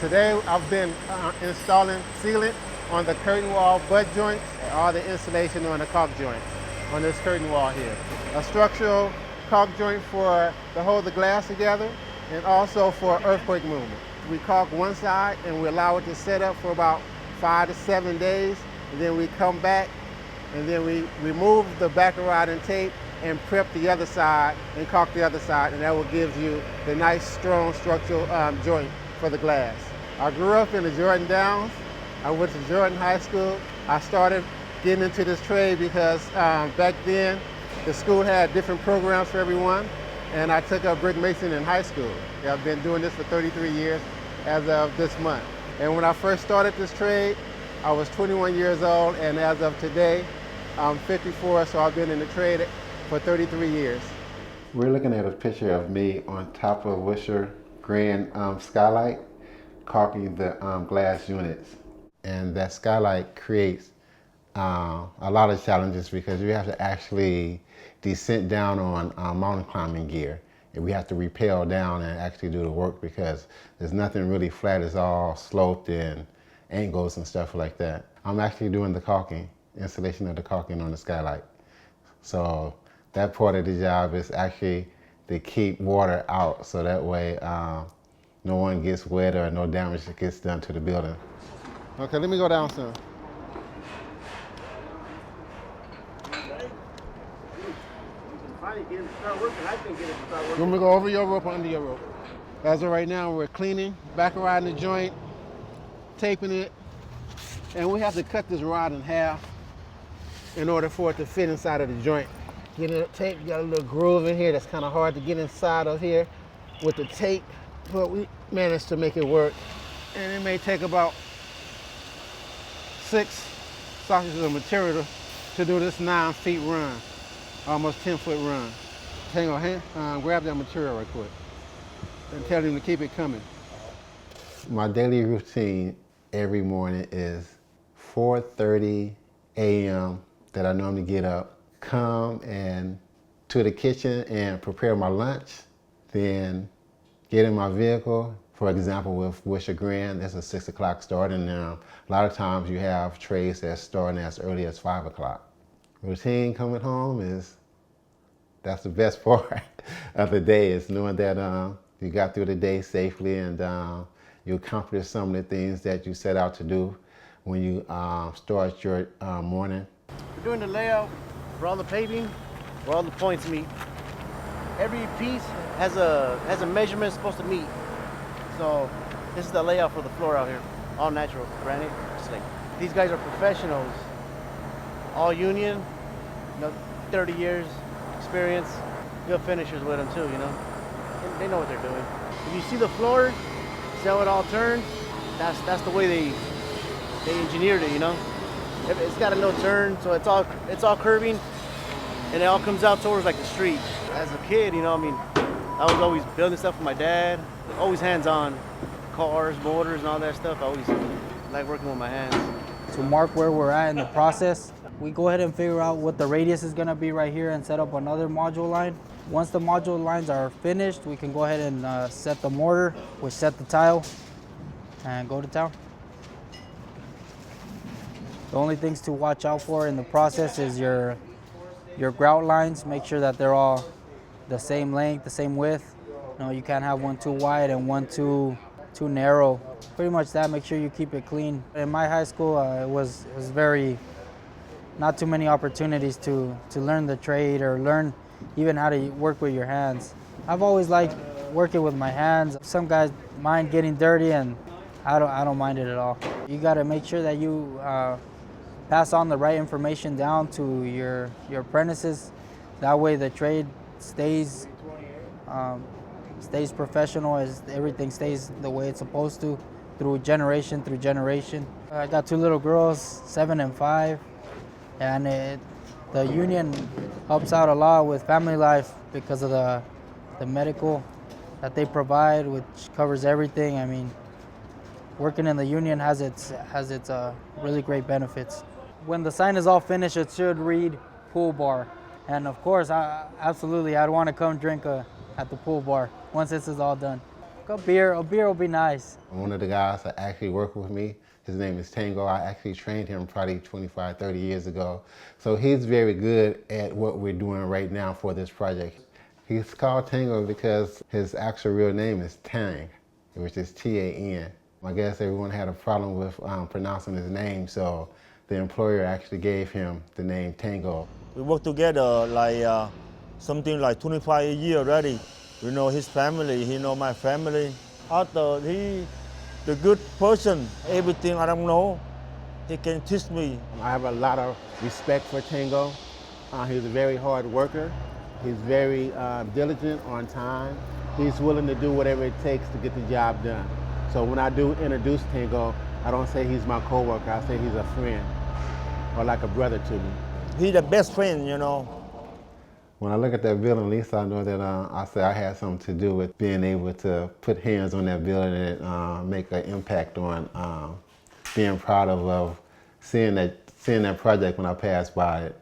Today I've been installing sealant on the curtain wall butt joints, all the insulation on the caulk joints on this curtain wall here. A structural caulk joint to hold the glass together and also for earthquake movement. We caulk one side and we allow it to set up for about 5 to 7 days, and then we come back and then we remove the backer rod and tape and prep the other side and caulk the other side, and that will give you the nice strong structural joint for the glass. I grew up in the Jordan Downs. I went to Jordan High School. I started getting into this trade because back then the school had different programs for everyone, and I took up brick mason in high school. I've been doing this for 33 years as of this month. And when I first started this trade, I was 21 years old, and as of today, I'm 54, so I've been in the trade for 33 years. We're looking at a picture of me on top of Wilshire Grand skylight, caulking the glass units. And that skylight creates a lot of challenges because we have to actually descend down on mountain climbing gear. And we have to rappel down and actually do the work because there's nothing really flat. It's all sloped and angles and stuff like that. I'm actually doing the caulking, installation of the caulking on the skylight. So that part of the job is actually to keep water out so that way no one gets wet or no damage gets done to the building. Okay, let me go down some. You want me to go over your rope or under your rope? As of right now, we're cleaning, back rod in the joint, taping it, and we have to cut this rod in half in order for it to fit inside of the joint. Getting it taped, you got a little groove in here that's kind of hard to get inside of here with the tape, but we managed to make it work. And it may take about 6 sausages of material to do this 9 feet run, almost 10-foot run. Tango, grab that material right quick and tell him to keep it coming. My daily routine every morning is 4:30 a.m. that I normally get up, come and to the kitchen and prepare my lunch, then get in my vehicle. For example, with Wilshire Grand, that's a 6 o'clock start, and a lot of times you have trades that start as early as 5 o'clock. Routine coming home that's the best part of the day, is knowing that you got through the day safely and you accomplished some of the things that you set out to do when you start your morning. We're doing the layout for all the paving, where all the points meet. Every piece has a measurement it's supposed to meet. So this is the layout for the floor out here, all natural granite. These guys are professionals, all union, 30 years experience, good finishers with them too, They know what they're doing. If you see the floor, see how it all turns, that's the way they engineered it, It's got a no turn, so it's all curving, and it all comes out towards like the street. As a kid, I was always building stuff with my dad, always hands-on, cars, motors, and all that stuff. I always like working with my hands. To mark where we're at in the process, we go ahead and figure out what the radius is gonna be right here and set up another module line. Once the module lines are finished, we can go ahead and set the mortar, we set the tile, and go to town. The only things to watch out for in the process is your grout lines. Make sure that they're all the same length, the same width. You can't have one too wide and one too narrow. Pretty much that, make sure you keep it clean. In my high school, it was not too many opportunities to learn the trade or learn even how to work with your hands. I've always liked working with my hands. Some guys mind getting dirty, and I don't mind it at all. You gotta make sure that you pass on the right information down to your apprentices. That way the trade stays professional, as everything stays the way it's supposed to through generation. I got 2 little girls, 7 and 5, and the union helps out a lot with family life because of the medical that they provide, which covers everything. Working in the union has its really great benefits. When the sign is all finished, it should read pool bar. And of course, absolutely, I'd want to come drink a at the pool bar once this is all done. A beer will be nice. One of the guys that actually worked with me, his name is Tango. I actually trained him probably 25, 30 years ago. So he's very good at what we're doing right now for this project. He's called Tango because his actual real name is Tang, which is T-A-N. I guess everyone had a problem with pronouncing his name, so the employer actually gave him the name Tango. We work together like something like 25 years already. We know his family, he know my family. After he, the good person, everything I don't know, he can teach me. I have a lot of respect for Tango. He's a very hard worker. He's very diligent, on time. He's willing to do whatever it takes to get the job done. So when I do introduce Tango, I don't say he's my coworker, I say he's a friend or like a brother to me. He's the best friend, you know. When I look at that building, at least I know that I say I had something to do with being able to put hands on that building and make an impact on being proud of seeing that project when I pass by it.